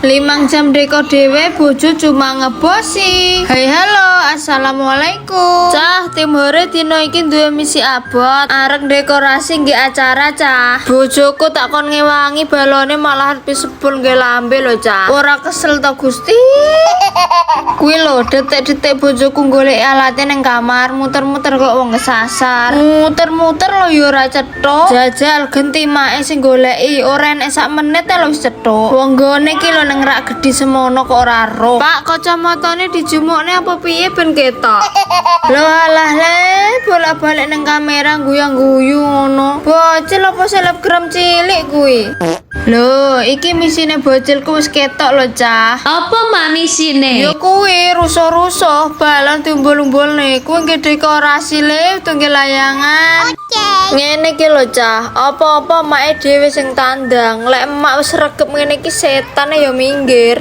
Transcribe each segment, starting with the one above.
5 jam deko dewe bojo cuma ngebosi. Hai halo, assalamualaikum. Cah, tim hore dino iki duwe misi abot arek dekorasi nggih acara cah. Bojoku tak kon ngewangi balone malah pisebul nggih lambe lho cah. Ora kesel to Gusti. Kuwi lho detek-detek bojoku golek alate ning kamar, muter-muter kok wong kesasar. Muter-muter lho ya ora cetok. Jajal genti mae sing goleki, ora enek sak menit lho wis cetok. Wong gone iki lho nang rak gedhi semono kok ora ro. Pak, kacamatane dijumukne apa piye ben ketok? Lho alah le, bolak-balik nang kamera guyang-guyu ngono. Bocil apa selebgram cilik kuwi? Lho, iki misine bocilku wis ketok lho, Cah. Apa manisine? Ya kuwi rusuh-rusuh, balon tumbul-umbulne. Kuwi nggih dekorasi le, tunggu layangan. Ngene iki lho, Cah. Apa-apa make dhewe sing tandang. Lek emak wis regep ngene iki setane ya minggir.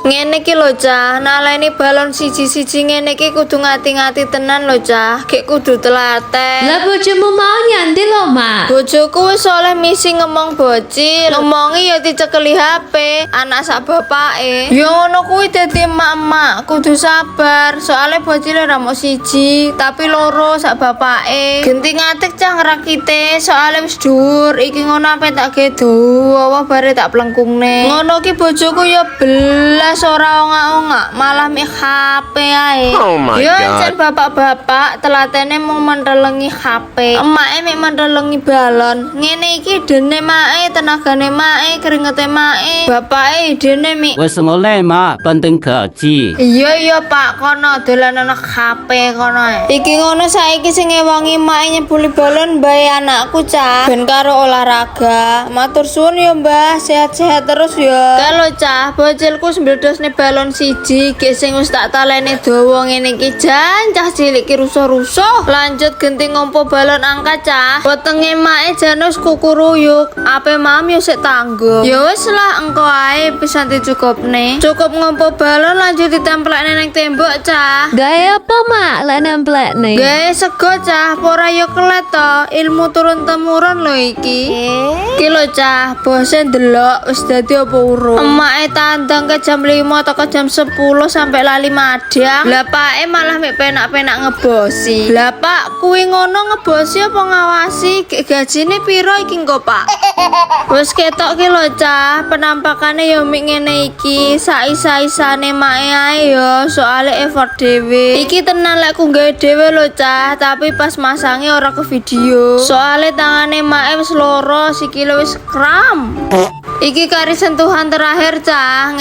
Ngene iki lho, Cah. Naleni balon siji-siji ngene iki kudu ngati-ngati tenan lho, Cah. Gek kudu telaten. Lah bojomu mau nyandi lho, Mak. Bojoku wis oleh misi ngomong bocil. Ngomongi ya dicekeli HP, anak sak bapake. Ya ngono kuwi dadi emak-emak, kudu sabar. Soale bocil ora mok siji, tapi loro sak bapake. Genti ngatik Cah ngrakite, soale wis dhuwur. Iki ngono ape tak gedo, wae bare tak plengkungne. Ngono ki bojoku ya belas ora ongak-ongak, malah mik HP ae. Oh my Ya God. jan bapak-bapak telatene mau menrelengi HP. Emake mik menrelengi balon. Ngene iki dene mae, tenagane mae, keringete mae. Bapake dene mik. 为什么累吗？奔腾科技。 Iya Pak, kono dolanan HP kono ae. Iki ngono saiki sing ngewangi mae nyebuli balon bae anakku Cah. Ben karo olahraga. Matur suwun ya Mbah, sehat-sehat terus ya. Kalau Cah, bocilku mbledosne balon siji, ge sing wis tak talene dawa ngene iki jan Cah cilik ki rusuh-rusuh. Lanjut genti ngompo balon angka Cah. Wetenge mae jan wis kukuruyuk. Ape mam yo sik tanggung. Ya wis lah engko ae pisan dicukupne. Cukup ngompo balon lanjut ditemplekne ning tembok Cah. Gaya apa, Mak? Lah nemplek nih. Gawe sego Cah, ora yo kelet to. Ilmu turun temurun lho iki. Iki lho Cah, bose ndelok wis dadi apa urung. Emake tandang ke jam 5 atau ke jam 10 sampai lali madang. Lah pake malah mek penak-penak ngebosi. Lah Pak, kuwi ngono ngebosi apa ngawasi? Gek gajine piro iki engko Pak? Wis ketok ki lho Cah, penampakane yo mik ngene iki. Saisa-isane mae ae yo, soale effort dhewe. Iki tenan lek ku gawe dhewe lho Cah, tapi pas masange ora ke video. Soale tangane mae wis loro, sikile wis kram. Iki kari sentuhan terakhir Cah.